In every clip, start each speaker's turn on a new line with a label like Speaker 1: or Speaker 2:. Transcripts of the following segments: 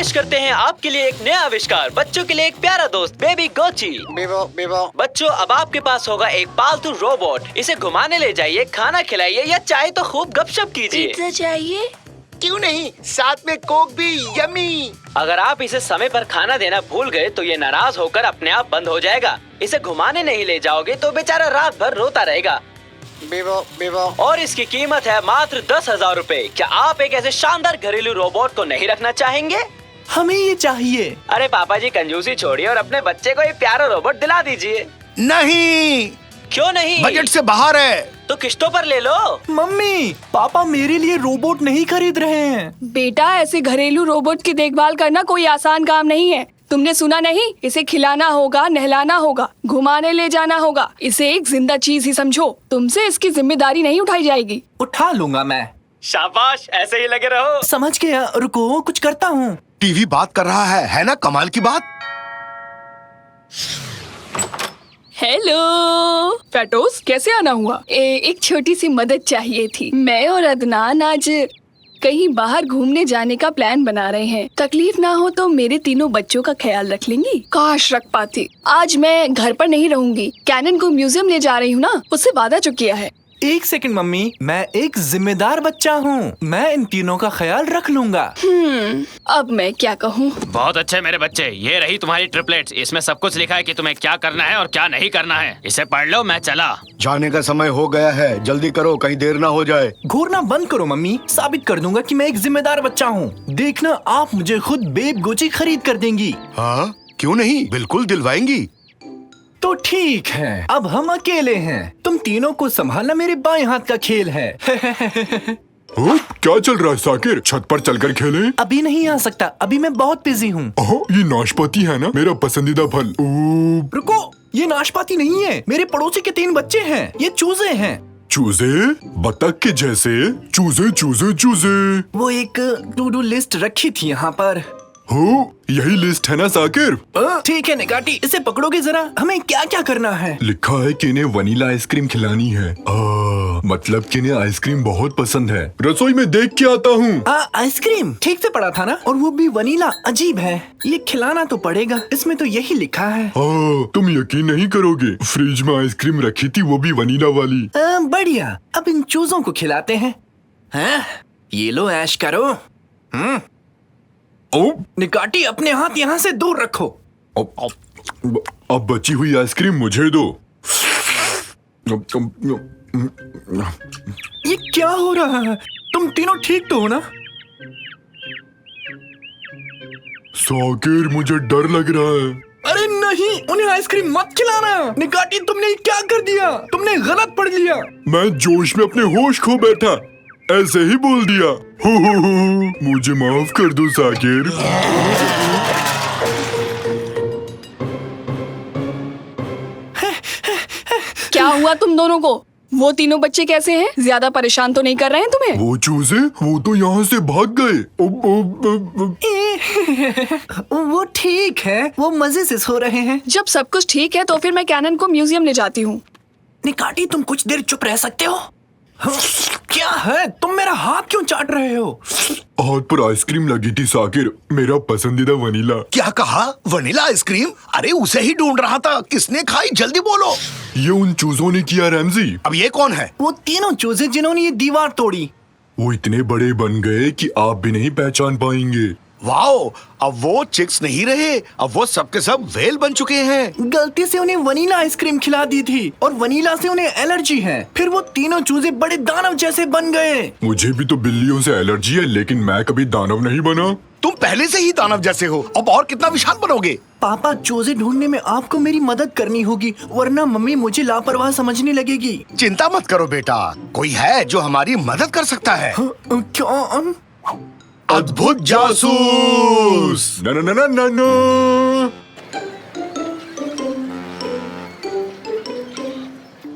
Speaker 1: पेश करते हैं आपके लिए एक नया आविष्कार, बच्चों के लिए एक प्यारा दोस्त, बेबी गोची।
Speaker 2: Vivo Vivo.
Speaker 1: बच्चों, अब आपके पास होगा एक पालतू रोबोट। इसे घुमाने ले जाइए, खाना खिलाइए या चाहे तो खूब गपशप कीजिए।
Speaker 3: पिज्जा चाहिए?
Speaker 2: क्यों नहीं, साथ में कोक भी। यम्मी।
Speaker 1: अगर आप इसे समय पर खाना देना भूल गए तो ये नाराज होकर अपने आप बंद हो जाएगा। इसे घुमाने नहीं ले जाओगे तो बेचारा रात भर रोता रहेगा।
Speaker 2: Vivo Vivo.
Speaker 1: और इसकी कीमत है मात्र 10,000 रूपए। क्या आप एक ऐसे शानदार घरेलू रोबोट को नहीं रखना चाहेंगे?
Speaker 4: हमें ये चाहिए।
Speaker 1: अरे पापा जी, कंजूसी छोड़िए और अपने बच्चे को ये प्यारा रोबोट दिला दीजिए।
Speaker 2: नहीं,
Speaker 1: क्यों नहीं?
Speaker 2: बजट से बाहर है।
Speaker 1: तो किस्तों पर ले लो।
Speaker 4: मम्मी, पापा मेरे लिए रोबोट नहीं खरीद रहे हैं।
Speaker 3: बेटा, ऐसे घरेलू रोबोट की देखभाल करना कोई आसान काम नहीं है। तुमने सुना नहीं? इसे खिलाना होगा, नहलाना होगा, घुमाने ले जाना होगा। इसे एक जिंदा चीज ही समझो। तुमसे इसकी जिम्मेदारी नहीं उठाई जाएगी।
Speaker 4: उठा लूंगा मैं।
Speaker 1: शाबाश, ऐसे ही लगे रहो।
Speaker 4: समझ गया, रुको कुछ करता हूँ।
Speaker 2: टीवी बात कर रहा है ना? कमाल की बात।
Speaker 3: हेलो फैटोस, कैसे आना हुआ? एक छोटी सी मदद चाहिए थी। मैं और अदनान आज कहीं बाहर घूमने जाने का प्लान बना रहे हैं। तकलीफ ना हो तो मेरे तीनों बच्चों का ख्याल रख लेंगी? काश रख पाती। आज मैं घर पर नहीं रहूंगी। कैनन को म्यूजियम ले जा रही हूँ ना, उससे वादा जो किया है।
Speaker 4: एक सेकंड मम्मी, मैं एक जिम्मेदार बच्चा हूँ। मैं इन तीनों का ख्याल रख लूंगा।
Speaker 3: अब मैं क्या कहूँ?
Speaker 5: बहुत अच्छे मेरे बच्चे, ये रही तुम्हारी ट्रिपलेट्स। इसमें सब कुछ लिखा है कि तुम्हें क्या करना है और क्या नहीं करना है। इसे पढ़ लो, मैं चला।
Speaker 2: जाने का समय हो गया है, जल्दी करो, कहीं देर ना हो जाए।
Speaker 4: घूरना बंद करो मम्मी, साबित कर दूंगा कि मैं एक जिम्मेदार बच्चा हूँ। देखना, आप मुझे खुद बेब गोची खरीद कर देंगी।
Speaker 2: हाँ, क्यों नहीं, बिल्कुल दिलवाएंगी।
Speaker 4: तो ठीक है, अब हम अकेले हैं। तुम तीनों को संभालना मेरे बाएं हाथ का खेल है।
Speaker 6: क्या चल रहा है साकिर? छत पर चलकर खेलें?
Speaker 4: अभी नहीं आ सकता, अभी मैं बहुत बिजी हूँ।
Speaker 6: ये नाशपाती है ना, मेरा पसंदीदा फल।
Speaker 4: रुको, ये नाशपाती नहीं है। मेरे पड़ोसी के 3 बच्चे हैं। ये चूजे हैं।
Speaker 6: चूजे? बतख के जैसे? चूजे चूजे चूजे।
Speaker 4: वो एक टू डू लिस्ट रखी थी यहाँ पर।
Speaker 6: हो, यही लिस्ट है ना साकिर?
Speaker 4: ठीक है निकाटी, इसे पकड़ोगे जरा। हमें क्या क्या करना है?
Speaker 6: लिखा है कि इन्हें वनीला आइसक्रीम खिलानी है। मतलब कि इन्हें आइसक्रीम बहुत पसंद है। रसोई में देख के आता हूँ।
Speaker 4: आइसक्रीम ठीक से पड़ा था ना, और वो भी वनीला। अजीब है, ये खिलाना तो पड़ेगा। इसमें तो यही लिखा है।
Speaker 6: तुम यकीन नहीं करोगे, फ्रिज में आइसक्रीम रखी थी, वो भी वनीला वाली।
Speaker 4: बढ़िया, अब इन चूजों को खिलाते हैं। ये लो, ऐश करो। निकाटी, अपने हाथ यहाँ से दूर रखो।
Speaker 6: अब बची हुई आइसक्रीम मुझे दो।
Speaker 4: ये क्या हो रहा है? तुम तीनों ठीक तो हो ना?
Speaker 6: साकिर, मुझे डर लग रहा है।
Speaker 4: अरे नहीं, उन्हें आइसक्रीम मत खिलाना। निकाटी, तुमने क्या कर दिया? तुमने गलत पढ़ लिया।
Speaker 6: मैं जोश में अपने होश खो बैठा, ऐसे ही बोल दिया। हो, मुझे माफ कर दो साकिर।
Speaker 3: क्या हुआ तुम दोनों को? वो तीनों बच्चे कैसे हैं? ज्यादा परेशान तो नहीं कर रहे हैं तुम्हें?
Speaker 6: वो चूजे, वो तो यहाँ से भाग गए।
Speaker 4: वो ठीक है, वो मजे से सो रहे हैं।
Speaker 3: जब सब कुछ ठीक है तो फिर मैं कैनन को म्यूजियम ले जाती हूँ।
Speaker 4: निकाटी, तुम कुछ देर चुप रह सकते हो? क्या है, तुम मेरा हाथ क्यों चाट रहे हो?
Speaker 6: हाथ पर आइसक्रीम लगी थी साकिर, मेरा पसंदीदा वनीला।
Speaker 2: क्या कहा? Vanilla ice cream? अरे उसे ही ढूंढ रहा था। किसने खाई? जल्दी बोलो।
Speaker 6: ये उन चूजों ने किया रैमजी।
Speaker 2: अब ये कौन है?
Speaker 4: वो तीनों चूजे जिन्होंने ये दीवार तोड़ी।
Speaker 6: वो इतने बड़े बन गए कि आप भी नहीं पहचान पाएंगे।
Speaker 2: वाओ, अब वो चिक्स नहीं रहे, अब वो सब के सब व्हेल बन चुके हैं।
Speaker 4: गलती से उन्हें वनीला आइसक्रीम खिला दी थी और वनीला से उन्हें एलर्जी है। फिर वो तीनों चूजे बड़े दानव जैसे बन गए।
Speaker 6: मुझे भी तो बिल्लियों से एलर्जी है, लेकिन मैं कभी दानव नहीं बना।
Speaker 2: तुम पहले से ही दानव जैसे हो, अब और कितना विशाल बनोगे?
Speaker 4: पापा, चूजे ढूंढने में आपको मेरी मदद करनी होगी, वरना मम्मी मुझे लापरवाह समझने लगेगी।
Speaker 2: चिंता मत करो बेटा, कोई है जो हमारी मदद कर सकता है।
Speaker 4: क्या?
Speaker 2: अद्भुत जासूस।
Speaker 6: ना ना ना ना ना।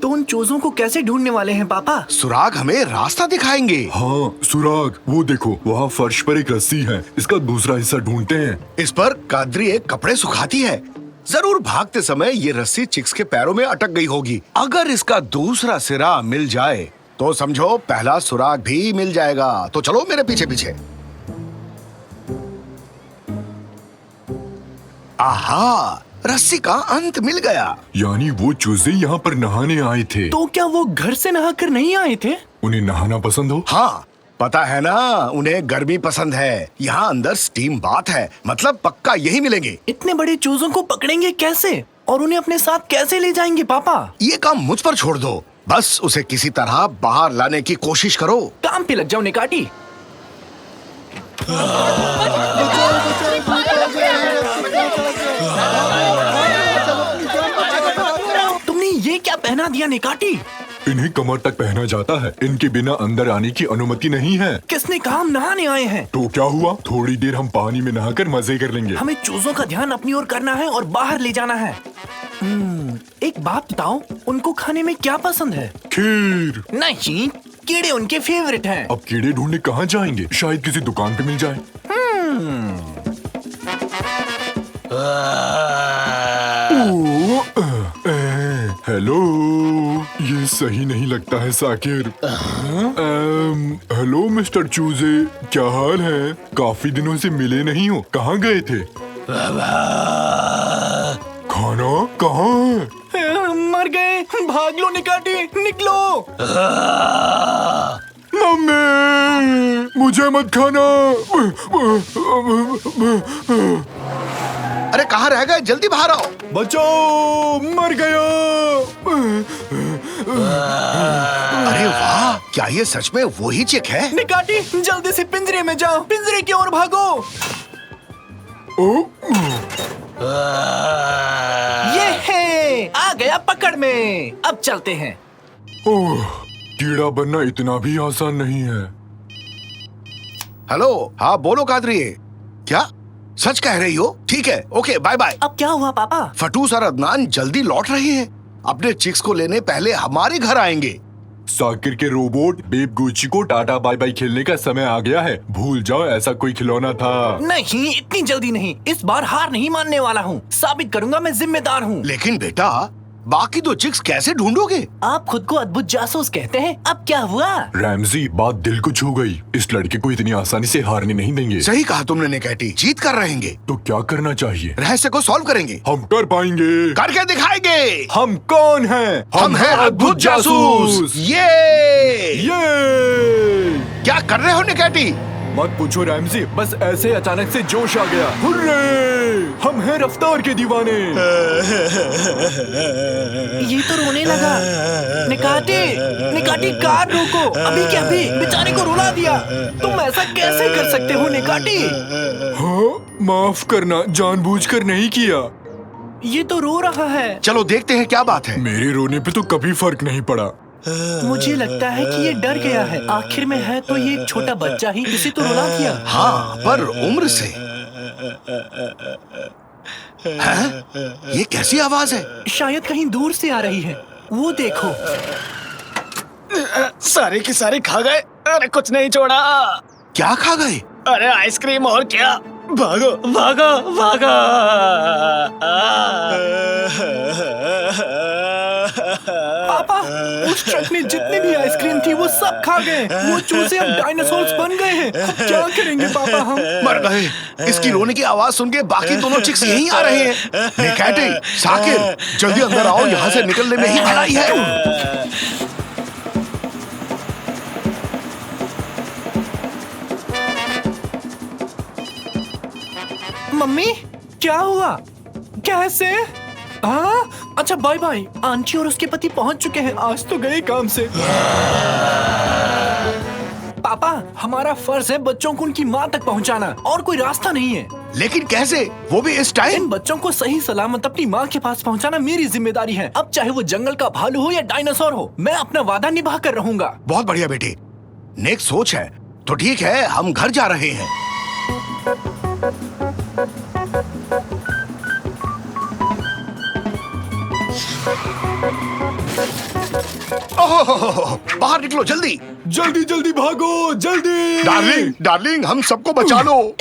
Speaker 4: तो उन चूजों को कैसे ढूंढने वाले हैं पापा?
Speaker 2: सुराग हमें रास्ता दिखाएंगे।
Speaker 6: हाँ, सुराग, वो देखो, वहाँ फर्श पर एक रस्सी है। इसका दूसरा हिस्सा ढूंढते हैं।
Speaker 2: इस पर कादरी एक कपड़े सुखाती है। जरूर भागते समय ये रस्सी चिक्स के पैरों में अटक गई होगी। अगर इसका दूसरा सिरा मिल जाए तो समझो पहला सुराग भी मिल जाएगा। तो चलो मेरे पीछे पीछे। आहा, रस्सी का अंत मिल गया।
Speaker 6: यानी वो चूजे यहाँ पर नहाने आए थे।
Speaker 4: तो क्या वो घर से नहाकर नहीं आए थे?
Speaker 6: उन्हें नहाना पसंद हो?
Speaker 2: हाँ, पता है ना, उन्हें गर्मी पसंद है। यहाँ अंदर स्टीम बाथ है, मतलब पक्का यही मिलेंगे।
Speaker 4: इतने बड़े चूजों को पकड़ेंगे कैसे और उन्हें अपने साथ कैसे ले जाएंगे पापा?
Speaker 2: ये काम मुझ पर छोड़ दो, बस उसे किसी तरह बाहर लाने की कोशिश करो।
Speaker 4: काम पे लग जाओ निकाटी। तुमने ये क्या पहना दिया निकाटी?
Speaker 6: इन्हें कमर तक पहना जाता है, इनके बिना अंदर आने की अनुमति नहीं है।
Speaker 4: किसने कहा हम नहाने आए हैं?
Speaker 6: तो क्या हुआ, थोड़ी देर हम पानी में नहाकर मजे कर लेंगे।
Speaker 4: हमें चूजों का ध्यान अपनी ओर करना है और बाहर ले जाना है। एक बात बताओ, उनको खाने में क्या पसंद है?
Speaker 6: खीर।
Speaker 4: नहीं, कीड़े उनके फेवरेट हैं।
Speaker 6: अब कीड़े ढूंढने कहाँ जाएंगे? शायद किसी दुकान पे मिल जाए। हेलो, ये सही नहीं लगता है साकिर। हेलो मिस्टर चूजे, क्या हाल है? काफी दिनों से मिले नहीं हो, कहाँ गए थे? खाना कहाँ है?
Speaker 4: मर गए, भाग लो निकाटी, निकलो।
Speaker 6: मम्मी, मुझे मत खाना।
Speaker 2: अरे कहाँ रह गए, जल्दी बाहर आओ।
Speaker 6: बचाओ, मर गया।
Speaker 2: अरे वाह, क्या ये सच में वही चिक है?
Speaker 4: निकाटी, जल्दी से पिंजरे में जाओ, पिंजरे की ओर भागो। ये है, आ गया पकड़ में। अब चलते हैं।
Speaker 6: ओह, कीड़ा बनना इतना भी आसान नहीं है।
Speaker 2: हेलो, हाँ बोलो कादरी। क्या सच कह रही हो? ठीक है, ओके, बाय बाय।
Speaker 4: अब क्या हुआ पापा?
Speaker 2: फटूस और अदनान जल्दी लौट रहे हैं। अपने चिक्स को लेने पहले हमारे घर आएंगे।
Speaker 6: साकिर के रोबोट बेब गुची को टाटा बाय बाय खेलने का समय आ गया है। भूल जाओ ऐसा कोई खिलौना था।
Speaker 4: नहीं, इतनी जल्दी नहीं। इस बार हार नहीं मानने वाला हूँ। साबित करूंगा मैं जिम्मेदार हूँ।
Speaker 2: लेकिन बेटा, बाकी दो चिक्स कैसे ढूंढोगे?
Speaker 4: आप खुद को अद्भुत जासूस कहते हैं। अब क्या हुआ?
Speaker 6: रैमजी, बात दिल को छू गई। इस लड़के को इतनी आसानी से हारने नहीं देंगे।
Speaker 2: सही कहा तुमने निकैटी, जीत कर रहेंगे।
Speaker 6: तो क्या करना चाहिए?
Speaker 2: रहस्य को सॉल्व करेंगे।
Speaker 6: हम कर पाएंगे।
Speaker 2: करके दिखाएंगे।
Speaker 6: हम कौन हैं?
Speaker 2: हम हैं अद्भुत जासूस। ये क्या कर रहे हो निकैटी?
Speaker 6: मत पूछो रैमजी, बस ऐसे अचानक से जोश आ गया। हुर्रे! हम हैं रफ्तार के दीवाने।
Speaker 4: ये तो रोने लगा। निकाटी, निकाटी, कार रोको, अभी के अभी। बेचारे को रुला दिया। तुम ऐसा कैसे कर सकते हो निकाटी?
Speaker 6: हाँ, माफ करना, जानबूझकर नहीं किया।
Speaker 4: ये तो रो रहा है।
Speaker 2: चलो देखते हैं क्या बात है।
Speaker 6: मेरे रोने पे तो कभी फर्क नहीं पड़ा।
Speaker 4: मुझे लगता है कि ये डर गया है। आखिर में है तो ये एक छोटा बच्चा ही, इसे तो रुला दिया।
Speaker 2: हाँ, पर उम्र से। हैं? ये कैसी आवाज है?
Speaker 4: शायद कहीं दूर से आ रही है। वो देखो।
Speaker 1: सारे के सारे खा गए। अरे कुछ नहीं छोड़ा।
Speaker 2: क्या खा गए?
Speaker 1: अरे आइसक्रीम और क्या। भागो भागो भागो।
Speaker 4: पापा, उस ट्रक में जितनी भी आइसक्रीम थी वो सब खा गए। वो चूजे अब डायनासोर्स बन गए हैं। अब क्या करेंगे पापा हम?
Speaker 2: मर गए। इसकी रोने की आवाज सुन के बाकी दोनों चिक्स यहीं आ रहे हैं। निकैटी, साकिर, जल्दी अंदर आओ, यहाँ से निकलने में ही भलाई है।
Speaker 4: मम्मी, क्या हुआ? कैसे? हाँ, अच्छा बाय बाय। आंटी और उसके पति पहुंच चुके हैं। आज तो गए काम से। पापा, हमारा फर्ज है बच्चों को उनकी माँ तक पहुंचाना, और कोई रास्ता नहीं है।
Speaker 2: लेकिन कैसे, वो भी इस टाइम?
Speaker 4: इन बच्चों को सही सलामत अपनी माँ के पास पहुंचाना मेरी जिम्मेदारी है। अब चाहे वो जंगल का भालू हो या डायनासोर हो, मैं अपना वादा निभा कर रहूंगा।
Speaker 2: बहुत बढ़िया बेटी, नेक सोच है। तो ठीक है, हम घर जा रहे हैं। ओह, बाहर निकलो जल्दी।
Speaker 6: जल्दी जल्दी भागो, जल्दी।
Speaker 2: डार्लिंग, डार्लिंग, हम सबको बचा लो।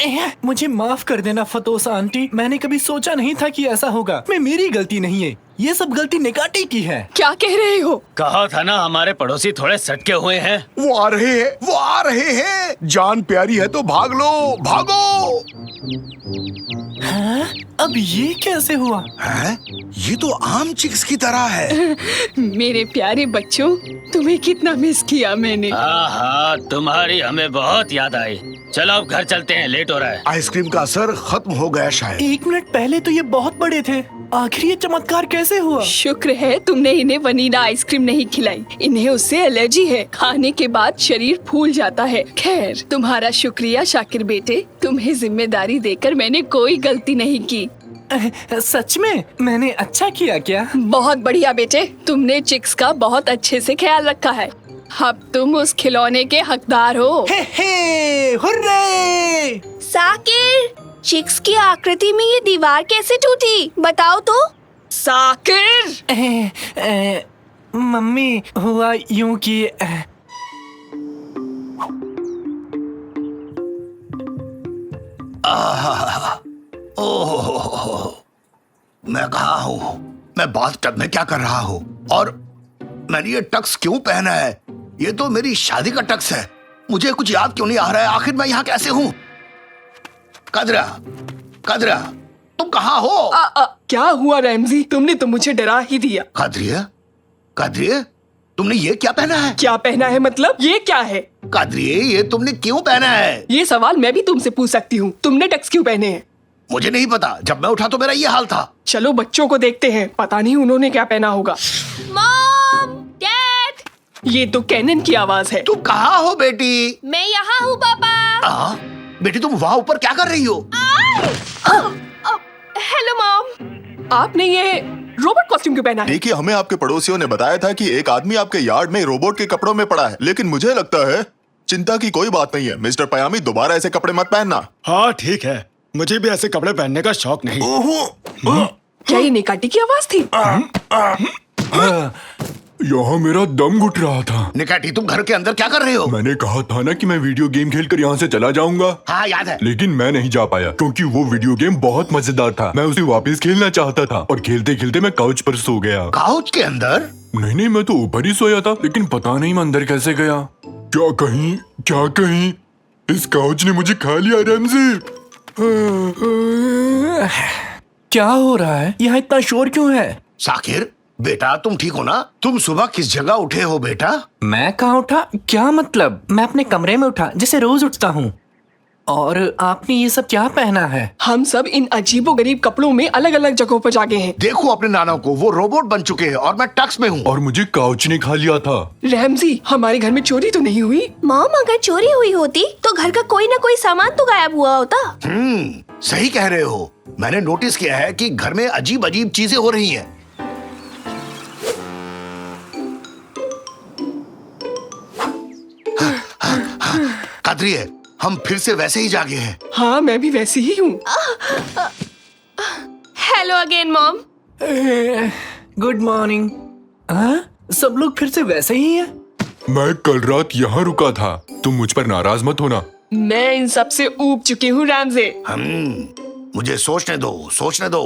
Speaker 4: मुझे माफ कर देना फतोसा आंटी। मैंने कभी सोचा नहीं था कि ऐसा होगा। मैं मेरी गलती नहीं है। ये सब गलती निकाटी की है।
Speaker 3: क्या कह रहे हो?
Speaker 5: कहा था ना हमारे पड़ोसी थोड़े सटके हुए हैं।
Speaker 2: वो आ रहे हैं, वो आ रहे हैं। जान प्यारी है तो भाग लो, भागो।
Speaker 4: हाँ? अब ये कैसे हुआ?
Speaker 2: हैं? ये तो आम चिक्स की तरह है।
Speaker 3: मेरे प्यारे बच्चों, तुम्हें कितना मिस किया मैंने।
Speaker 5: हाँ, तुम्हारी हमें बहुत याद आई। चलो अब घर चलते हैं, लेट हो रहा है।
Speaker 2: आइसक्रीम का असर खत्म हो गया शायद।
Speaker 4: 1 मिनट पहले तो ये बहुत बड़े थे, आखिर ये चमत्कार कैसे हुआ?
Speaker 3: शुक्र है तुमने इन्हें वनीला आइसक्रीम नहीं खिलाई। इन्हें उससे एलर्जी है। खाने के बाद शरीर फूल जाता है। खैर, तुम्हारा शुक्रिया शाकिर बेटे। तुम्हें जिम्मेदारी देकर मैंने कोई गलती नहीं की।
Speaker 4: सच में मैंने अच्छा किया क्या?
Speaker 3: बहुत बढ़िया बेटे, तुमने चिक्स का बहुत अच्छे से ख्याल रखा है। अब तुम उस खिलौने के हकदार हो।
Speaker 4: हे, हुर्रे!
Speaker 7: साकिर, चिक्स की आकृति में ये दीवार कैसे टूटी? बताओ तो।
Speaker 3: साकिर!
Speaker 4: मम्मी, हुआ यूं कि
Speaker 2: ओह, मैं कहाँ हूँ? मैं बाथटब में क्या कर रहा हूँ? और मैंने ये टक्स क्यों पहना है? ये तो मेरी शादी का टक्स है। मुझे कुछ याद क्यों नहीं आ रहा है? आखिर मैं यहाँ कैसे हूँ? कदरा, कदरा, तुम कहाँ हो?
Speaker 3: क्या हुआ रैमजी? तुमने तो मुझे डरा ही दिया।
Speaker 2: कदरिया, कदरिया, तुमने ये क्या पहना है?
Speaker 3: क्या पहना है मतलब? ये क्या है?
Speaker 2: कदरिया, ये तुमने क्यों पहना है?
Speaker 3: ये सवाल मैं भी तुमसे पूछ सकती हूँ। तुमने टक्स क्यों पहने हैं?
Speaker 2: मुझे नहीं पता। जब मैं उठा तो मेरा ये हाल था।
Speaker 3: चलो बच्चों को देखते हैं, पता नहीं उन्होंने क्या पहना होगा।
Speaker 7: मॉम, डैड,
Speaker 3: ये तो कैनन की आवाज है।
Speaker 2: तुम कहाँ हो बेटी?
Speaker 7: मैं यहाँ हूँ पापा।
Speaker 2: बेटी तुम वहाँ ऊपर क्या कर रही हो?
Speaker 7: Hello mom.
Speaker 3: आपने ये रोबोट कॉस्ट्यूम क्यों पहना है?
Speaker 8: देखिए, हमें आपके पड़ोसियों ने बताया था कि एक आदमी आपके यार्ड में रोबोट के कपड़ों में पड़ा है, लेकिन मुझे लगता है चिंता की कोई बात नहीं है। मिस्टर पयामी, दोबारा ऐसे कपड़े मत पहनना।
Speaker 9: हाँ ठीक है, मुझे भी ऐसे कपड़े पहनने का शौक नहीं।
Speaker 3: क्या ये निकाटी की आवाज थी?
Speaker 6: यहाँ मेरा दम घुट रहा था।
Speaker 2: निकाटी, तुम घर के अंदर क्या कर रहे हो?
Speaker 6: मैंने कहा था ना कि मैं वीडियो गेम खेलकर यहाँ से चला जाऊंगा।
Speaker 2: हाँ याद है।
Speaker 6: लेकिन मैं नहीं जा पाया क्योंकि वो वीडियो गेम बहुत मजेदार था। मैं उसे वापस खेलना चाहता था और खेलते खेलते मैं काउच पर सो गया।
Speaker 2: काउच के अंदर?
Speaker 6: नहीं, मैं तो ऊपर ही सोया था, लेकिन पता नहीं मैं अंदर कैसे गया। क्या कहीं इस काउच ने मुझे खा लिया रैमजी?
Speaker 4: क्या हो रहा है? यहाँ इतना शोर क्यों है?
Speaker 2: साकिर बेटा, तुम ठीक हो ना? तुम सुबह किस जगह उठे हो बेटा?
Speaker 4: मैं कहाँ उठा? क्या मतलब? मैं अपने कमरे में उठा, जैसे रोज उठता हूँ। और आपने ये सब क्या पहना है?
Speaker 3: हम सब इन अजीबोगरीब कपड़ों में अलग अलग जगहों पर जागे हैं।
Speaker 2: देखो अपने नाना को, वो रोबोट बन चुके हैं और मैं टक्स में हूँ।
Speaker 6: और मुझे काउच ने खा लिया था।
Speaker 3: रैमजी, हमारे घर में चोरी तो नहीं हुई?
Speaker 7: मॉम, अगर चोरी हुई होती तो घर का कोई ना कोई सामान तो गायब हुआ होता।
Speaker 2: सही कह रहे हो। मैंने नोटिस किया है कि घर में अजीब अजीब चीजें हो रही हैं। कदरिए, हम फिर से वैसे ही जागे हैं।
Speaker 3: हाँ, मैं भी वैसी ही हूँ।
Speaker 7: Hello again mom.
Speaker 4: Good morning. सब लोग फिर से वैसे ही हैं?
Speaker 6: मैं कल रात यहाँ रुका था। तुम मुझ पर नाराज मत होना।
Speaker 3: मैं इन सब से ऊब चुकी हूँ रैमजे।
Speaker 2: मुझे सोचने दो, सोचने दो।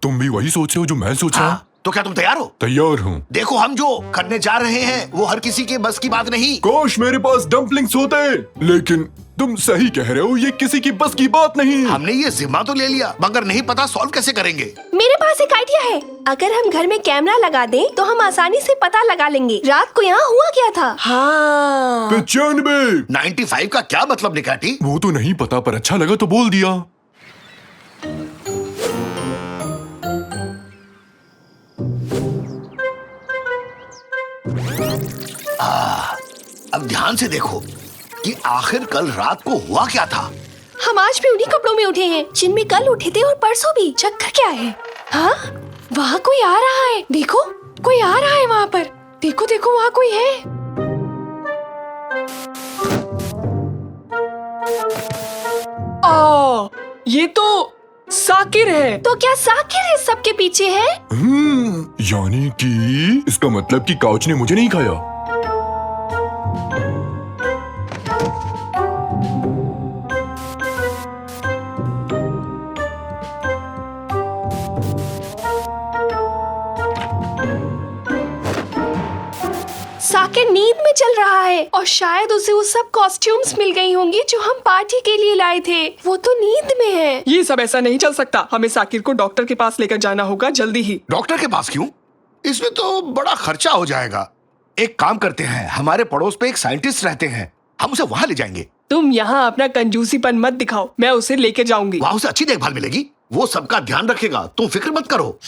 Speaker 6: तुम भी वही सोच रहे हो जो मैं सोच रहा हूँ?
Speaker 2: तो क्या तुम तैयार हो?
Speaker 6: तैयार हूँ।
Speaker 2: देखो, हम जो करने जा रहे हैं वो हर किसी के बस की बात नहीं।
Speaker 6: काश मेरे पास डम्पलिंग्स होते, लेकिन तुम सही कह रहे हो, ये किसी की बस की बात नहीं।
Speaker 2: हमने ये जिम्मा तो ले लिया, मगर नहीं पता सॉल्व कैसे करेंगे।
Speaker 7: मेरे पास एक आइडिया है। अगर हम घर में कैमरा लगा दें तो हम आसानी से पता लगा लेंगे रात को यहाँ हुआ क्या था।
Speaker 3: हाँ।
Speaker 6: 95।
Speaker 2: 95 का क्या मतलब निकाटी?
Speaker 6: वो तो नहीं पता, पर अच्छा लगा तो बोल दिया।
Speaker 2: अब ध्यान से देखो कि आखिर कल रात को हुआ क्या था।
Speaker 7: हम आज भी उन्हीं कपड़ों में उठे हैं जिनमें कल उठे थे और परसों भी। चक्कर क्या है? हाँ, वहाँ कोई आ रहा है। देखो, कोई आ रहा है वहाँ पर। देखो देखो, वहाँ कोई है।
Speaker 3: ये तो साकिर है।
Speaker 7: तो क्या साकिर इस सब के पीछे है?
Speaker 6: यानी कि इसका मतलब कि काउच ने मुझे नहीं खाया।
Speaker 7: नींद में चल रहा है और शायद उसे वो सब कॉस्ट्यूम्स मिल गई होंगी जो हम पार्टी के लिए लाए थे। वो तो नींद में है।
Speaker 4: ये सब ऐसा नहीं चल सकता। हमें साकिर को डॉक्टर के पास लेकर जाना होगा जल्दी ही।
Speaker 2: डॉक्टर के पास क्यों? इसमें तो बड़ा खर्चा हो जाएगा। एक काम करते हैं, हमारे पड़ोस पे एक साइंटिस्ट रहते हैं, हम उसे वहां ले जाएंगे।
Speaker 4: तुम यहाँ अपना कंजूसीपन मत दिखाओ, मैं उसे लेके जाऊंगी।
Speaker 2: वहां उसे अच्छी देखभाल मिलेगी, वो सबका ध्यान रखेगा, तुम फिक्र मत करो।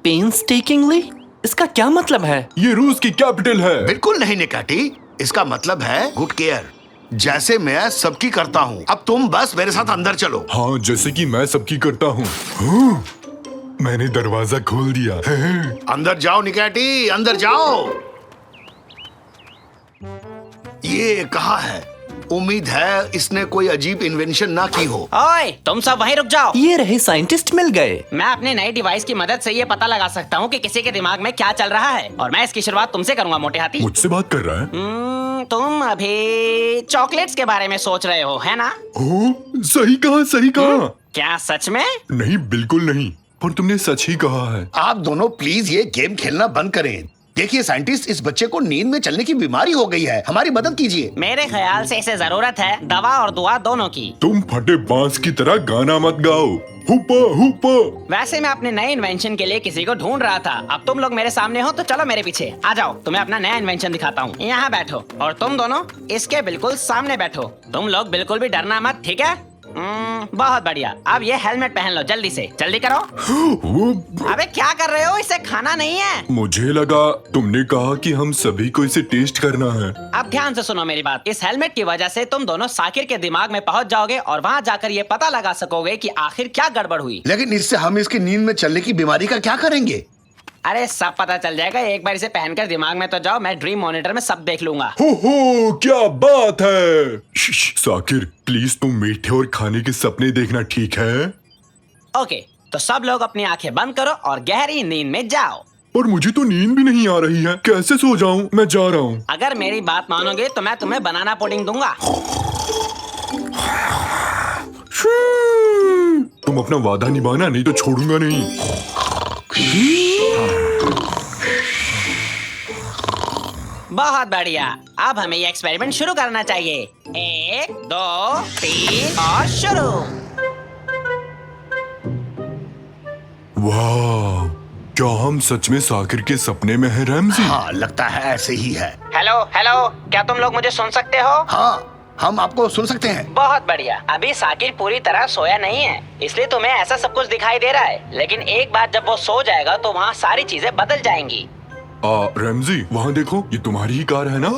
Speaker 4: पेन्सटेकिंगली? इसका क्या मतलब है?
Speaker 6: ये रूस की कैपिटल है।
Speaker 2: बिल्कुल नहीं निकाटी, इसका मतलब है गुड केयर, जैसे मैं सबकी करता हूँ। अब तुम बस मेरे साथ अंदर चलो।
Speaker 6: हाँ, जैसे कि मैं सबकी करता हूँ। हाँ, मैंने दरवाजा खोल दिया।
Speaker 2: अंदर जाओ निकाटी, अंदर जाओ। ये कहाँ है? उम्मीद है इसने कोई अजीब इन्वेंशन ना की हो।
Speaker 1: ओए, तुम सब वहीं रुक जाओ।
Speaker 4: ये रहे साइंटिस्ट मिल गए।
Speaker 1: मैं अपने नए डिवाइस की मदद से ये पता लगा सकता हूँ कि किसी के दिमाग में क्या चल रहा है, और मैं इसकी शुरुआत तुमसे करूंगा मोटे हाथी।
Speaker 6: मुझसे बात कर रहा है?
Speaker 1: तुम अभी चॉकलेट्स के बारे में सोच रहे हो, है ना?
Speaker 6: ओ, सही कहा, सही कहा।
Speaker 1: क्या सच में?
Speaker 6: नहीं, बिल्कुल नहीं, पर तुमने सच ही कहा है।
Speaker 2: आप दोनों प्लीज ये गेम खेलना बंद करें। देखिए साइंटिस्ट, इस बच्चे को नींद में चलने की बीमारी हो गई है, हमारी मदद कीजिए।
Speaker 1: मेरे ख्याल से इसे जरूरत है दवा और दुआ दोनों की।
Speaker 6: तुम फटे बांस की तरह गाना मत गाओ। हुपा हुपा।
Speaker 1: वैसे मैं अपने नए इन्वेंशन के लिए किसी को ढूंढ रहा था। अब तुम लोग मेरे सामने हो तो चलो मेरे पीछे आ जाओ, तुम्हें अपना नया इन्वेंशन दिखाता हूँ। यहाँ बैठो और तुम दोनों इसके बिल्कुल सामने बैठो। तुम लोग बिल्कुल भी डरना मत, ठीक है? बहुत बढ़िया। अब ये हेलमेट पहन लो, जल्दी से, जल्दी करो। अबे क्या कर रहे हो? इसे खाना नहीं है।
Speaker 6: मुझे लगा तुमने कहा कि हम सभी को इसे टेस्ट करना है।
Speaker 1: अब ध्यान से सुनो मेरी बात। इस हेलमेट की वजह से तुम दोनों साकिर के दिमाग में पहुंच जाओगे और वहां जाकर ये पता लगा सकोगे कि आखिर क्या गड़बड़ हुई।
Speaker 2: लेकिन इससे हम इसकी नींद में चलने की बीमारी का क्या करेंगे?
Speaker 1: अरे सब पता चल जाएगा। एक बार इसे पहनकर दिमाग में तो जाओ, मैं ड्रीम मॉनिटर में सब देख लूंगा।
Speaker 6: हो, क्या बात है। साकिर, प्लीज तुम मीठे और खाने के सपने देखना, ठीक है?
Speaker 1: ओके, तो सब लोग अपनी आंखें बंद करो और गहरी नींद में जाओ।
Speaker 6: पर मुझे तो नींद भी नहीं आ रही है, कैसे सो जाऊं? मैं जा रहा हूँ।
Speaker 1: अगर मेरी बात मानोगे तो मैं तुम्हें बनाना पुडिंग दूंगा।
Speaker 6: तुम अपना वादा निभाना, नहीं तो छोड़ूंगा नहीं।
Speaker 1: बहुत बढ़िया। अब हमें ये एक्सपेरिमेंट शुरू करना चाहिए। 1, 2, 3 और शुरू।
Speaker 6: वाह, क्या हम सच में साकिर के सपने में हैं रैमजी?
Speaker 2: हाँ, लगता है ऐसे ही है।
Speaker 1: हेलो हेलो, क्या तुम लोग मुझे सुन सकते हो?
Speaker 2: हाँ, हम आपको सुन सकते हैं।
Speaker 1: बहुत बढ़िया। अभी साकिर पूरी तरह सोया नहीं है, इसलिए तुम्हें ऐसा सब कुछ दिखाई दे रहा है, लेकिन एक बार जब वो सो जाएगा तो वहाँ सारी चीजें बदल जाएंगी।
Speaker 6: रैमजी, वहाँ देखो, ये तुम्हारी ही कार है ना?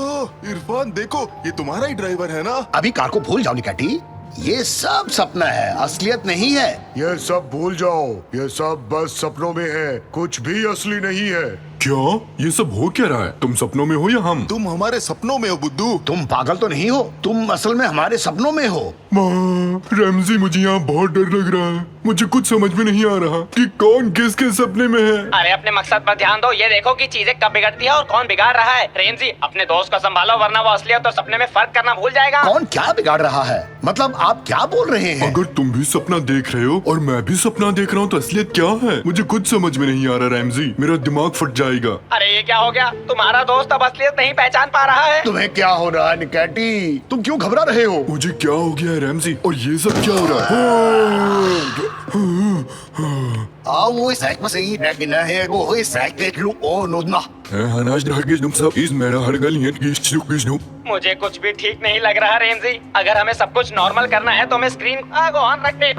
Speaker 8: इरफान देखो, ये तुम्हारा ही ड्राइवर है ना?
Speaker 2: अभी कार को भूल जाओ निकाटी, ये सब सपना है, असलियत नहीं है।
Speaker 10: ये सब भूल जाओ, ये सब बस सपनों में है, कुछ भी असली नहीं है।
Speaker 6: क्या? ये सब हो क्या रहा है? तुम सपनों में हो या हम?
Speaker 8: तुम हमारे सपनों में हो बुद्धू।
Speaker 2: तुम पागल तो नहीं हो, तुम असल में हमारे सपनों में हो।
Speaker 6: रैमजी, मुझे यहाँ बहुत डर लग रहा है। मुझे कुछ समझ में नहीं आ रहा कि कौन किसके सपने में है।
Speaker 1: अरे अपने मकसद पर ध्यान दो। ये देखो कि चीजें कब बिगड़ती है और कौन बिगाड़ रहा है। रेमजी, अपने दोस्त को संभालो, वरना वो असलियत और सपने में फर्क करना भूल जाएगा।
Speaker 2: कौन क्या बिगाड़ रहा है? मतलब आप क्या बोल रहे हैं?
Speaker 6: अगर तुम भी सपना देख रहे हो और मैं भी सपना देख रहा हूँ तो असलियत क्या है? मुझे कुछ समझ में नहीं आ रहा रैमजी, मेरा दिमाग फट जाएगा।
Speaker 1: अरे ये क्या हो गया? तुम्हारा दोस्त अब असलियत नहीं पहचान पा रहा है।
Speaker 2: तुम्हें क्या हो रहा है निकाटी? तुम क्यों घबरा रहे हो?
Speaker 6: मुझे क्या हो गया है रैमजी, और ये सब क्या हो रहा है?
Speaker 1: मुझे कुछ भी ठीक नहीं लग रहा रेमजी। अगर हमें सब कुछ नॉर्मल करना है तो हमें स्क्रीन को ऑन रखते।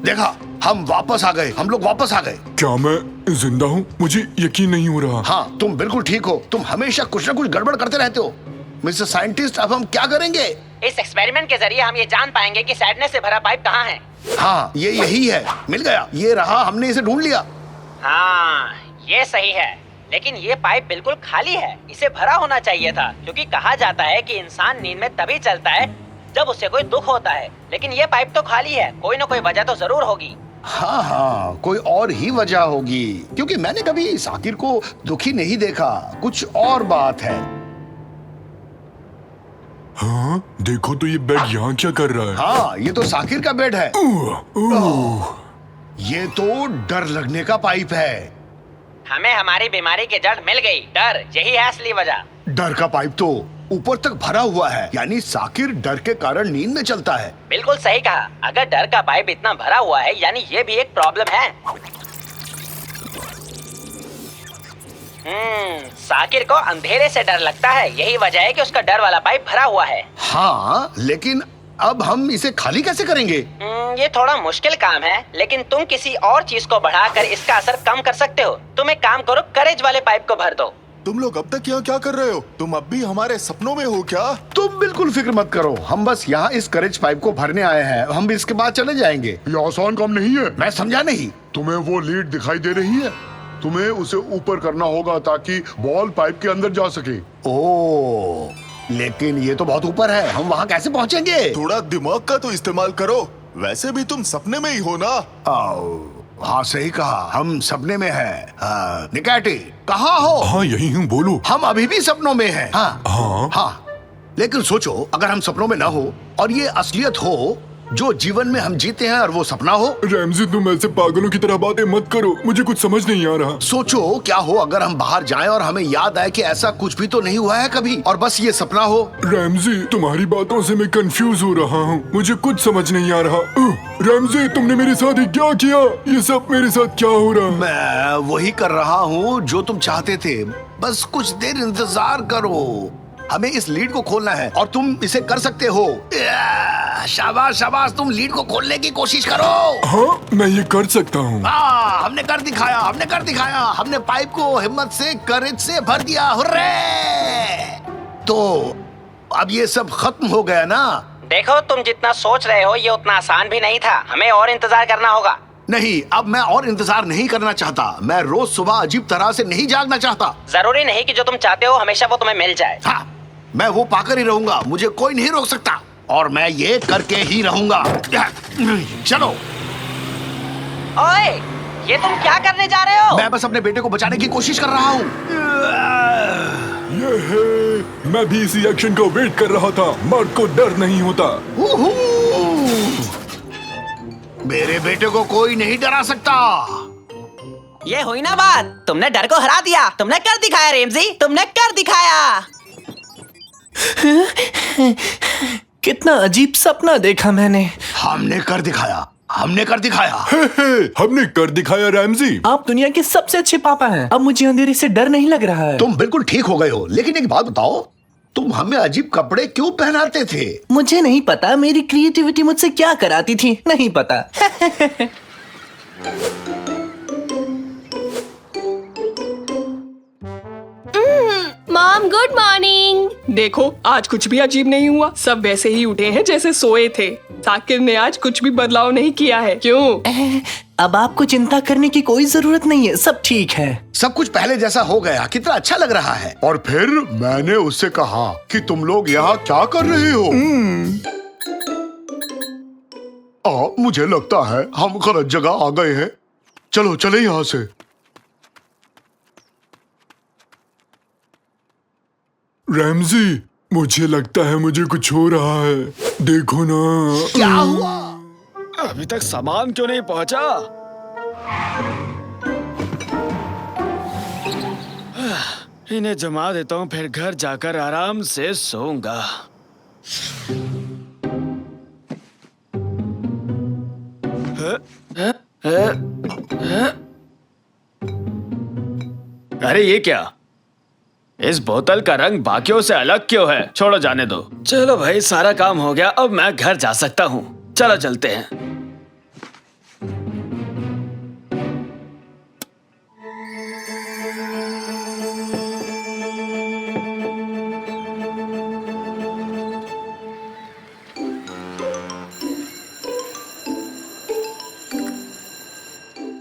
Speaker 2: देखा, हम वापस आ गए, हम लोग वापस आ गए।
Speaker 6: क्या मैं जिंदा हूँ? मुझे यकीन नहीं हो रहा।
Speaker 2: हाँ, तुम बिल्कुल ठीक हो। तुम हमेशा कुछ न कुछ गड़बड़ करते रहते हो। मिस्टर साइंटिस्ट, अब हम क्या करेंगे?
Speaker 1: इस एक्सपेरिमेंट के जरिए हम ये जान पाएंगे कि सैडनेस से भरा पाइप कहाँ है।
Speaker 2: हाँ, ये यही है। मिल गया, ये रहा, हमने इसे ढूंढ लिया।
Speaker 1: हाँ, ये सही है, लेकिन ये पाइप बिल्कुल खाली है। इसे भरा होना चाहिए था, क्योंकि कहा जाता है कि इंसान नींद में तभी चलता है जब उसे कोई दुख होता है। लेकिन ये पाइप तो खाली है, कोई ना कोई वजह तो जरूर होगी।
Speaker 2: हाँ हाँ, कोई और ही वजह होगी, क्योंकि मैंने कभी साकिर को दुखी नहीं देखा। कुछ और बात है।
Speaker 6: हाँ, देखो तो ये बेड यहाँ क्या कर रहा है?
Speaker 2: हाँ, ये तो साकिर का बेड है। ये तो डर लगने का पाइप है।
Speaker 1: हमें हमारी बीमारी की जड़ मिल गई, डर, यही है असली वजह।
Speaker 2: डर का पाइप तो ऊपर तक भरा हुआ है, यानी साकिर डर के कारण नींद में चलता है।
Speaker 1: बिल्कुल सही कहा। अगर डर का पाइप इतना भरा हुआ है यानी ये भी एक प्रॉब्लम है। साकिर को अंधेरे से डर लगता है, यही वजह है कि उसका डर वाला पाइप भरा हुआ है।
Speaker 2: हाँ, लेकिन अब हम इसे खाली कैसे करेंगे?
Speaker 1: ये थोड़ा मुश्किल काम है, लेकिन तुम किसी और चीज को बढ़ाकर इसका असर कम कर सकते हो। तुम एक काम करो, करेज वाले पाइप को भर दो।
Speaker 8: तुम लोग अब तक यहाँ क्या कर रहे हो? तुम अब भी हमारे सपनों में हो क्या?
Speaker 2: तुम बिल्कुल फिक्र मत करो, हम बस यहाँ इस करेज पाइप को भरने आए हैं। हम इसके बाद चले जाएंगे।
Speaker 10: ये आसान काम नहीं है।
Speaker 2: मैं समझा नहीं।
Speaker 10: तुम्हें वो लीड दिखाई दे रही है? तुम्हें उसे ऊपर करना होगा ताकि बॉल पाइप के अंदर जा सके।
Speaker 2: ओह, लेकिन ये तो बहुत ऊपर है, हम वहाँ कैसे पहुँचेंगे?
Speaker 8: थोड़ा दिमाग का तो इस्तेमाल करो। वैसे भी तुम सपने में ही हो ना?
Speaker 2: हाँ, सही कहा, हम सपने में हैं। निकाटी, कहाँ हो?
Speaker 6: हाँ, यही हूँ, बोलो।
Speaker 2: हम अभी भी सपनों में हैं। हाँ
Speaker 6: हाँ,
Speaker 2: हाँ, लेकिन सोचो, अगर हम सपनों में ना हो और ये असलियत हो, जो जीवन में हम जीते हैं, और वो सपना हो।
Speaker 6: रैमजी, तुम ऐसे पागलों की तरह बातें मत करो, मुझे कुछ समझ नहीं आ रहा।
Speaker 2: सोचो क्या हो अगर हम बाहर जाएं और हमें याद आए कि ऐसा कुछ भी तो नहीं हुआ है कभी, और बस ये सपना हो।
Speaker 6: रैमजी, तुम्हारी बातों से मैं कंफ्यूज हो रहा हूँ, मुझे कुछ समझ नहीं आ रहा। रैमजी, तुमने मेरे साथ ही क्या किया? ये सब मेरे साथ क्या हो रहा है?
Speaker 2: मैं वही कर रहा हूँ जो तुम चाहते थे, बस कुछ देर इंतजार करो। हमें इस लीड को खोलना है और तुम इसे कर सकते हो। शाबाश शाबाश, तुम लीड को खोलने की कोशिश करो।
Speaker 6: हाँ, मैं ये कर सकता हूँ।
Speaker 2: हाँ, हमने कर दिखाया, हमने कर दिखाया। हमने पाइप को हिम्मत से, करेज से भर दिया। हुर्रे! तो अब ये सब खत्म हो गया ना?
Speaker 1: देखो, तुम जितना सोच रहे हो ये उतना आसान भी नहीं था। हमें और इंतजार करना होगा।
Speaker 2: नहीं, अब मैं और इंतजार नहीं करना चाहता। मैं रोज सुबह अजीब तरह से नहीं जागना चाहता।
Speaker 1: जरूरी नहीं कि जो तुम चाहते हो हमेशा वो तुम्हें मिल जाए।
Speaker 2: हाँ, मैं वो पाकर ही रहूंगा, मुझे कोई नहीं रोक सकता, और मैं ये करके ही रहूंगा। चलो।
Speaker 1: ओए, ये तुम क्या करने जा रहे हो?
Speaker 2: मैं बस अपने बेटे को बचाने की कोशिश कर रहा हूँ।
Speaker 6: ये है, मैं भी इसी एक्शन का वेट कर रहा था। मर्द को डर नहीं होता।
Speaker 2: मेरे बेटे को कोई नहीं डरा सकता।
Speaker 1: ये हुई ना बात, तुमने डर को हरा दिया। तुमने कर दिखाया रैमजी, तुमने कर दिखाया।
Speaker 4: कितना अजीब सपना देखा मैंने।
Speaker 2: हमने कर दिखाया, हमने कर दिखाया।
Speaker 6: हमने कर दिखाया रैमजी।
Speaker 4: आप दुनिया के सबसे अच्छे पापा हैं। अब मुझे अंधेरे से डर नहीं लग रहा है।
Speaker 2: तुम बिल्कुल ठीक हो गए हो, लेकिन एक बात बताओ, तुम हमें अजीब कपड़े क्यों पहनाते थे?
Speaker 4: मुझे नहीं पता, मेरी क्रिएटिविटी मुझसे क्या कराती थी, नहीं पता।
Speaker 7: Mom, good morning.
Speaker 3: देखो, आज कुछ भी अजीब नहीं हुआ। सब वैसे ही उठे हैं जैसे सोए थे। साकिर ने आज कुछ भी बदलाव नहीं किया है। क्यों?
Speaker 4: अब आपको चिंता करने की कोई जरूरत नहीं है, सब ठीक है।
Speaker 2: सब कुछ पहले जैसा हो गया। कितना अच्छा लग रहा है।
Speaker 10: और फिर मैंने उससे कहा कि तुम लोग यहाँ क्या कर रहे हो? मुझे लगता है हम गलत जगह आ गए हैं। चलो चले यहाँ से।
Speaker 6: रैमजी, मुझे लगता है मुझे कुछ हो रहा है। देखो ना।
Speaker 2: क्या हुआ?
Speaker 9: अभी तक सामान क्यों नहीं पहुंचा? इन्हें जमा देता हूँ, फिर घर जाकर आराम से सोऊंगा। अरे ये क्या? इस बोतल का रंग बाकियों से अलग क्यों है? छोड़ो, जाने दो। चलो भाई, सारा काम हो गया, अब मैं घर जा सकता हूँ। चलो चलते हैं।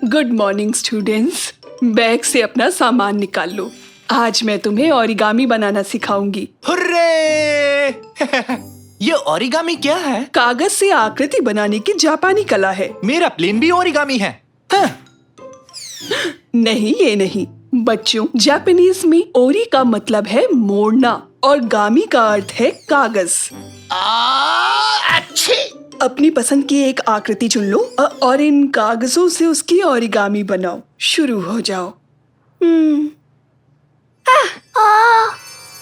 Speaker 3: Good morning students. बैग से अपना सामान निकाल लो। आज मैं तुम्हें ओरिगामी बनाना सिखाऊंगी।
Speaker 4: हुर्रे! ये ओरिगामी क्या है?
Speaker 3: कागज से आकृति बनाने की जापानी कला है।
Speaker 4: मेरा प्लेन भी ओरिगामी है। हाँ।
Speaker 3: नहीं, ये नहीं। बच्चों, जापानीज में ओरी का मतलब है मोड़ना और गामी का अर्थ है कागज।
Speaker 2: अच्छी।
Speaker 3: अपनी पसंद की एक आकृति चुन लो और इन कागजों से उसकी ओरिगामी बनाओ। शुरू हो जाओ।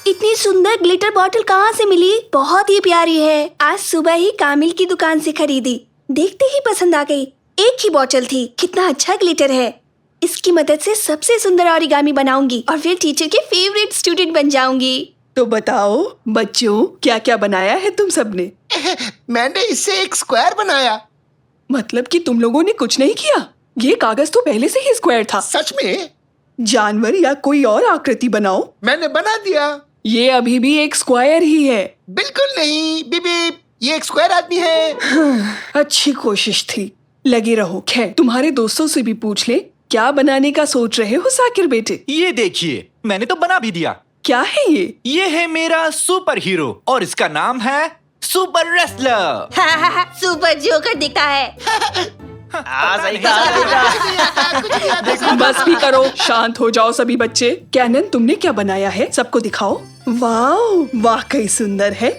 Speaker 7: इतनी सुंदर ग्लिटर बॉटल कहाँ से मिली? बहुत ही प्यारी है। आज सुबह ही कामिल की दुकान से खरीदी। देखते ही पसंद आ गई। एक ही बॉटल थी। कितना अच्छा ग्लिटर है। इसकी मदद से सबसे सुंदर ओरिगामी बनाऊंगी और फिर टीचर के फेवरेट स्टूडेंट बन जाऊंगी।
Speaker 3: तो बताओ बच्चों, क्या क्या बनाया है तुम सबने?
Speaker 2: मैंने इससे एक स्क्वायर बनाया।
Speaker 3: मतलब कि तुम लोगों ने कुछ नहीं किया? ये कागज तो पहले से ही स्क्वायर था।
Speaker 2: सच में?
Speaker 3: जानवर या कोई और आकृति बनाओ।
Speaker 2: मैंने बना दिया।
Speaker 3: ये अभी भी एक स्क्वायर ही है।
Speaker 2: बिल्कुल नहीं बीबी, ये एक स्क्वायर आदमी है।
Speaker 3: अच्छी कोशिश थी। लगे रहो। खैर, तुम्हारे दोस्तों से भी पूछ ले क्या बनाने का सोच रहे हो साकिर बेटे।
Speaker 4: ये देखिए, मैंने तो बना भी दिया।
Speaker 3: क्या है ये?
Speaker 4: ये है मेरा सुपर हीरो और इसका नाम है सुपर रेसलर।
Speaker 7: सुपर जोकर दिखता है।
Speaker 1: सही कहा।
Speaker 3: बस भी करो, शांत हो जाओ सभी बच्चे। कैनन, तुमने क्या बनाया है? सबको दिखाओ। वाह, वाकई सुंदर है।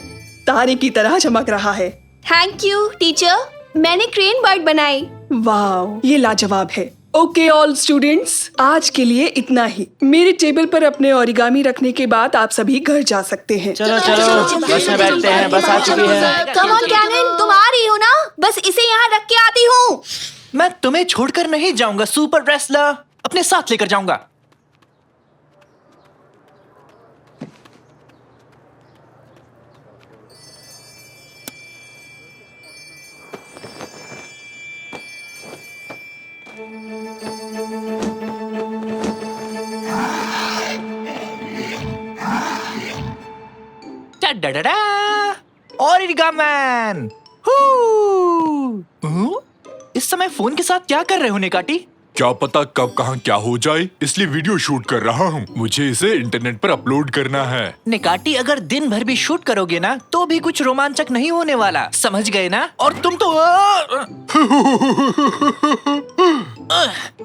Speaker 3: तारे की तरह चमक रहा है।
Speaker 7: Thank you teacher. मैंने क्रेन बर्ड बनाई।
Speaker 3: वाह, ये लाजवाब है। ओके ऑल स्टूडेंट्स, आज के लिए इतना ही। मेरे टेबल पर अपने ओरिगामी रखने के बाद आप सभी घर जा सकते हैं।
Speaker 1: चलो बस में बैठते हैं। बस आ चुकी है।
Speaker 7: कम ऑन कैनन, तुम आ रही हो ना? बस इसे यहाँ रख के आती हूँ।
Speaker 4: मैं तुम्हें छोड़कर नहीं जाऊंगा सुपर रेसलर, अपने साथ लेकर जाऊंगा। ओरिगामैन। इस समय फोन के साथ क्या कर रहे हो निकाटी?
Speaker 6: क्या पता कब कहाँ क्या हो जाए, इसलिए वीडियो शूट कर रहा हूँ। मुझे इसे इंटरनेट पर अपलोड करना है।
Speaker 4: निकाटी, अगर दिन भर भी शूट करोगे ना तो भी कुछ रोमांचक नहीं होने वाला, समझ गए ना? और तुम तो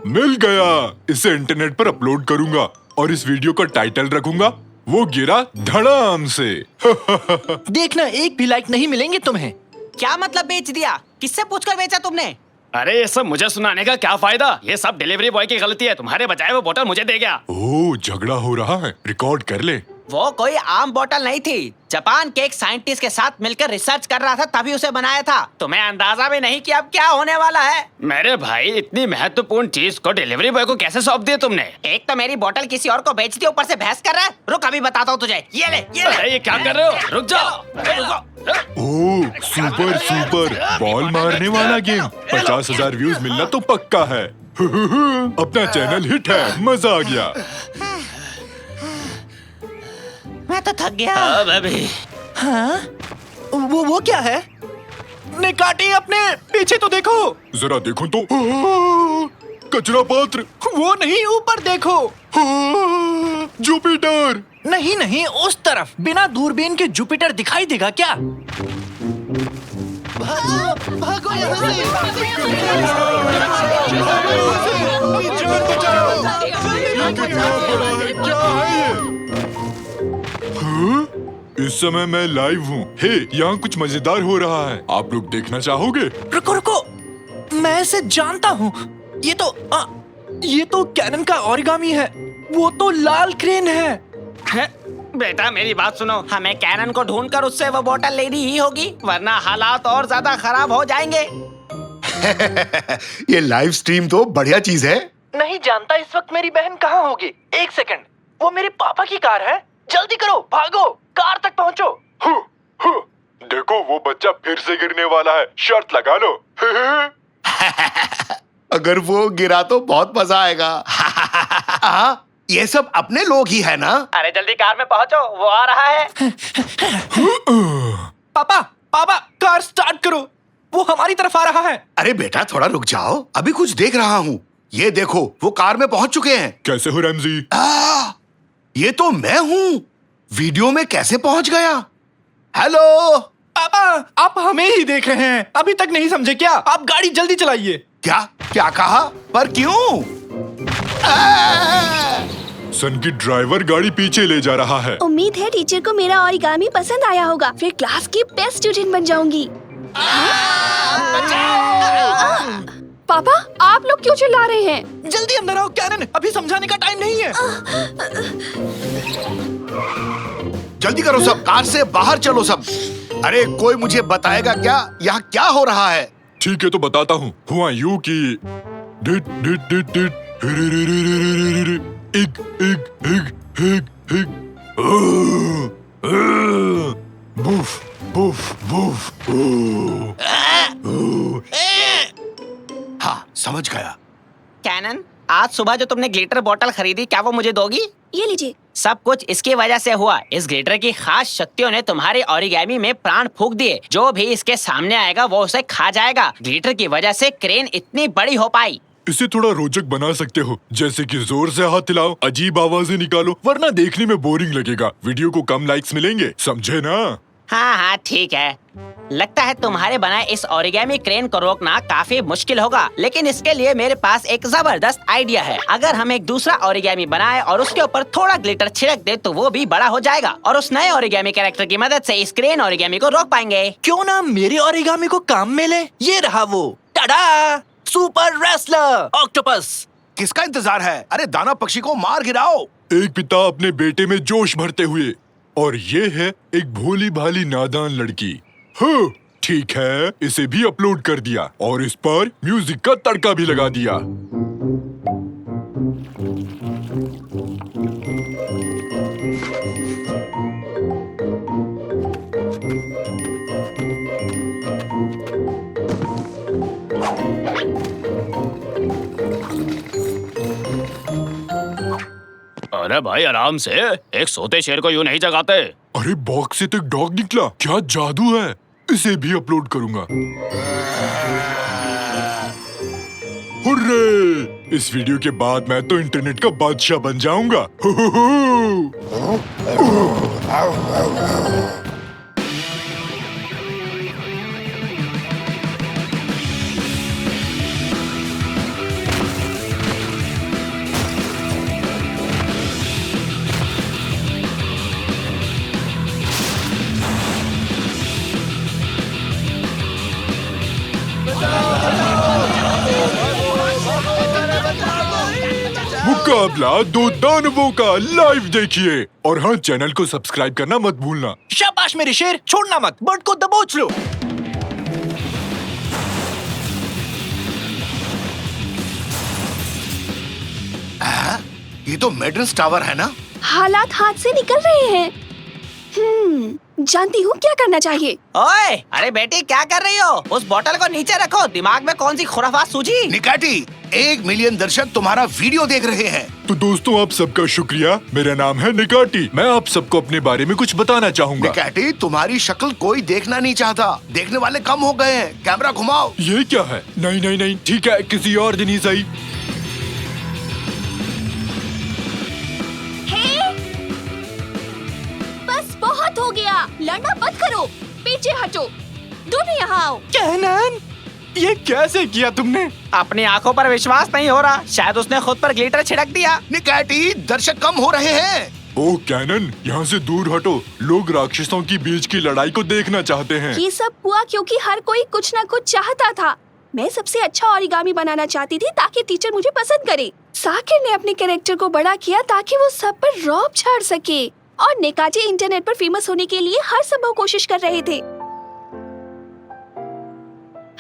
Speaker 6: मिल गया। इसे इंटरनेट पर अपलोड करूंगा और इस वीडियो का टाइटल रखूंगा वो गिरा धड़ाम से।
Speaker 4: देखना, एक भी लाइक नहीं मिलेंगे तुम्हें।
Speaker 1: क्या मतलब बेच दिया? किससे पूछकर बेचा तुमने?
Speaker 5: अरे ये सब मुझे सुनाने का क्या फायदा? ये सब डिलीवरी बॉय की गलती है। तुम्हारे बजाय वो बोतल मुझे दे गया।
Speaker 6: ओह, झगड़ा हो रहा है। रिकॉर्ड कर ले।
Speaker 1: वो कोई आम बोतल नहीं थी। जापान के एक साइंटिस्ट के साथ मिलकर रिसर्च कर रहा था, तभी उसे बनाया था। तुम्हें अंदाजा भी नहीं कि अब क्या होने वाला है।
Speaker 5: मेरे भाई, इतनी महत्वपूर्ण चीज को डिलीवरी बॉय को कैसे सौंप दिया तुमने?
Speaker 1: एक तो मेरी बोतल किसी और को बेच दी, ऊपर से बहस कर रहा है। रुक, अभी बताता हूँ तुझे। ये ले।
Speaker 5: अरे ये क्या कर रहे हो? रुक जाओ। अरे रुको।
Speaker 6: ओह, सुपर सुपर बॉल मारने वाला गेम। 50,000 व्यूज मिलना तो पक्का है। अपना चैनल हिट है। मजा आ गया।
Speaker 1: मैं तो थक गया।
Speaker 5: अभी
Speaker 4: हाँ? वो क्या है? निकाटी, अपने पीछे तो देखो।
Speaker 6: जरा देखो तो। कचरा पात्र।
Speaker 4: वो नहीं, ऊपर देखो।
Speaker 6: जुपिटर।
Speaker 4: नहीं नहीं, उस तरफ। बिना दूरबीन के जुपिटर दिखाई देगा क्या? भागो यहाँ
Speaker 6: हाँ? इस समय मैं लाइव हूँ। हे, यहाँ कुछ मजेदार हो रहा है। आप लोग देखना चाहोगे?
Speaker 4: रुको रुको, मैं इसे जानता हूँ। ये तो कैनन का ओरिगामी है। वो तो लाल क्रेन है।
Speaker 1: बेटा मेरी बात सुनो, हमें कैनन को ढूंढकर उससे वो बोतल लेनी ही होगी, वरना हालात और ज्यादा खराब हो जाएंगे।
Speaker 2: ये लाइव स्ट्रीम तो बढ़िया चीज है।
Speaker 4: नहीं जानता इस वक्त मेरी बहन कहाँ होगी। एक सेकंड, वो मेरे पापा की कार है। जल्दी करो, भागो, कार तक पहुँचो।
Speaker 6: देखो, वो बच्चा फिर से गिरने वाला है। शर्त लगा लो।
Speaker 2: अगर वो गिरा तो बहुत मजा आएगा। ये सब अपने लोग ही है ना?
Speaker 1: अरे जल्दी कार में पहुंचो, वो आ रहा है।
Speaker 4: पापा पापा, कार स्टार्ट करो, वो हमारी तरफ आ रहा है।
Speaker 2: अरे बेटा, थोड़ा रुक जाओ, अभी कुछ देख रहा हूँ। ये देखो, वो कार में पहुंच चुके हैं।
Speaker 6: कैसे हो रैमजी?
Speaker 2: ये तो मैं हूँ। वीडियो में कैसे पहुंच गया? हेलो
Speaker 4: पापा, आप हमें ही देख रहे हैं, अभी तक नहीं समझे क्या? आप गाड़ी जल्दी चलाइए।
Speaker 2: क्या क्या कहा? पर क्यों?
Speaker 6: सन की ड्राइवर गाड़ी पीछे ले जा रहा है।
Speaker 7: उम्मीद है टीचर को मेरा ओरिगामी पसंद आया होगा, फिर क्लास की बेस्ट स्टूडेंट बन जाऊंगी।
Speaker 3: पापा, आप लोग क्यों चिल्ला रहे हैं?
Speaker 4: जल्दी अंदर आओ कैनन, अभी समझाने का टाइम नहीं है।
Speaker 2: जल्दी करो सब, कार से बाहर चलो सब। अरे कोई मुझे बताएगा क्या यहाँ क्या हो रहा है?
Speaker 6: ठीक है तो बताता हूँ। हुआ यूं कि डिट डिट डिट डिट इग इग इग इग इग बुफ बुफ बुफ।
Speaker 2: हाँ समझ गया।
Speaker 1: कैनन, आज सुबह जो तुमने ग्लिटर बॉटल खरीदी, क्या वो मुझे दोगी?
Speaker 7: ये लीजिए।
Speaker 1: सब कुछ इसकी वजह से हुआ। इस ग्लिटर की खास शक्तियों ने तुम्हारे ओरिगामी में प्राण फूंक दिए। जो भी इसके सामने आएगा वो उसे खा जाएगा। ग्लिटर की वजह से क्रेन इतनी बड़ी हो पाई।
Speaker 6: इसे थोड़ा रोचक बना सकते हो, जैसे कि जोर से हाथ हिलाओ, अजीब आवाजें निकालो, वरना देखने में बोरिंग लगेगा। वीडियो को कम लाइक्स मिलेंगे, समझे ना?
Speaker 1: हाँ हाँ ठीक है। लगता है तुम्हारे बनाए इस ओरिगामी क्रेन को रोकना काफी मुश्किल होगा, लेकिन इसके लिए मेरे पास एक जबरदस्त आइडिया है। अगर हम एक दूसरा ओरिगामी बनाए और उसके ऊपर थोड़ा ग्लिटर छिड़क दे तो वो भी बड़ा हो जाएगा और उस नए ओरिगामी कैरेक्टर की मदद से इस क्रेन ओरिगामी को रोक पाएंगे।
Speaker 4: क्यों ना मेरे ओरिगामी को काम में ले। ये रहा वो, टाडा, सुपर रेसलर ऑक्टोपस।
Speaker 2: किसका इंतजार है? अरे दाना पक्षी को मार गिराओ।
Speaker 6: एक पिता अपने बेटे में जोश भरते हुए, और ये है एक भोली भाली नादान लड़की। हाँ, ठीक है, इसे भी अपलोड कर दिया और इस पर म्यूजिक का तड़का भी लगा दिया।
Speaker 5: अरे भाई आराम से, एक सोते शेर को यूं नहीं जगाते।
Speaker 6: अरे बॉक्स से तो एक डॉग निकला, क्या जादू है। इसे भी अपलोड करूंगा। हुर्रे! इस वीडियो के बाद मैं तो इंटरनेट का बादशाह बन जाऊंगा। मुकाबला दो दानवों का लाइव देखिए, और हाँ, चैनल को सब्सक्राइब करना मत भूलना।
Speaker 4: शाबाश मेरे शेर, छोड़ना मत, बर्ड को दबोच लो।
Speaker 2: ये तो मेडल्स टावर है ना?
Speaker 7: हालात हाथ से निकल रहे हैं। जानती हूँ क्या करना चाहिए।
Speaker 1: ओए, अरे बेटी क्या कर रही हो? उस बोतल को नीचे रखो। दिमाग में कौन सी खुराफात सूझी?
Speaker 2: निकाटी, 1 मिलियन दर्शक तुम्हारा वीडियो देख रहे हैं।
Speaker 6: तो दोस्तों, आप सबका शुक्रिया। मेरा नाम है निकाटी। मैं आप सबको अपने बारे में कुछ बताना चाहूंगा।
Speaker 2: निकाटी, तुम्हारी शक्ल कोई देखना नहीं चाहता। देखने वाले कम हो गए हैं। कैमरा घुमाओ।
Speaker 6: ये क्या है? नहीं नहीं नहीं, ठीक है, किसी और दिन ही सही।
Speaker 7: बस बहुत हो गया, लड़ना मत करो, पीछे हटो, दोनों यहाँ आओ।
Speaker 4: कैनन, ये कैसे किया तुमने?
Speaker 1: अपनी आंखों पर विश्वास नहीं हो रहा। शायद उसने खुद पर ग्लिटर छिड़क दिया।
Speaker 2: निकाटी, दर्शक कम हो रहे हैं।
Speaker 6: ओह कैनन, यहाँ से दूर हटो। लोग राक्षसों की बीच की लड़ाई को देखना चाहते हैं।
Speaker 7: ये सब हुआ क्योंकि हर कोई कुछ न कुछ चाहता था। मैं सबसे अच्छा ओरिगामी बनाना चाहती थी ताकि टीचर मुझे पसंद करे। साकिर ने अपने कैरेक्टर को बड़ा किया ताकि वो सब पर रौब झाड़ सके, और निकाटी इंटरनेट पर फेमस होने के लिए हर संभव कोशिश कर रहे थे।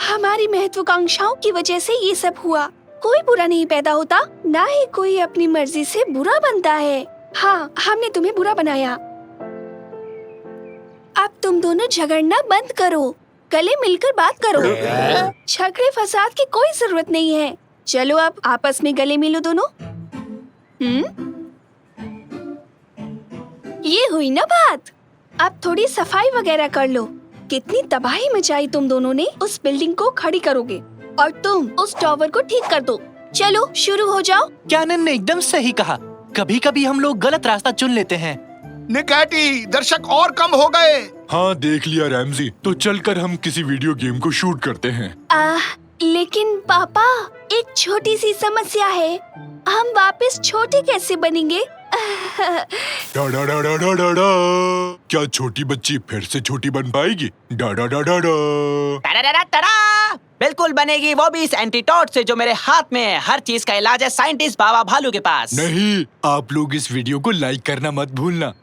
Speaker 7: हमारी महत्वाकांक्षाओं की वजह से ये सब हुआ। कोई बुरा नहीं पैदा होता, ना ही कोई अपनी मर्जी से बुरा बनता है। हाँ, हमने तुम्हें बुरा बनाया। अब तुम दोनों झगड़ना बंद करो, गले मिलकर बात करो। झगड़े फसाद की कोई जरूरत नहीं है। चलो अब आपस में गले मिलो दोनों। ये हुई ना बात। अब थोड़ी सफाई वगैरह कर लो। कितनी तबाही मचाई तुम दोनों ने। उस बिल्डिंग को खड़ी करोगे और तुम उस टावर को ठीक कर दो। चलो शुरू हो जाओ।
Speaker 4: कैनन ने एकदम सही कहा। कभी कभी हम लोग गलत रास्ता चुन लेते हैं।
Speaker 2: निकाटी, दर्शक और कम हो गए।
Speaker 6: हाँ देख लिया रैमजी, तो चलकर हम किसी वीडियो गेम को शूट करते हैं।
Speaker 7: लेकिन पापा, एक छोटी सी समस्या है। हम वापस छोटे कैसे बनेंगे?
Speaker 6: डा डा डा डा डा डा डा। क्या छोटी बच्ची फिर से छोटी बन पाएगी? डा डा डा डा डा।
Speaker 1: टड़ा बिल्कुल बनेगी, वो भी इस एंटीटोड से जो मेरे हाथ में है। हर चीज का इलाज है साइंटिस्ट बाबा भालू के पास।
Speaker 6: नहीं, आप लोग इस वीडियो को लाइक करना मत भूलना।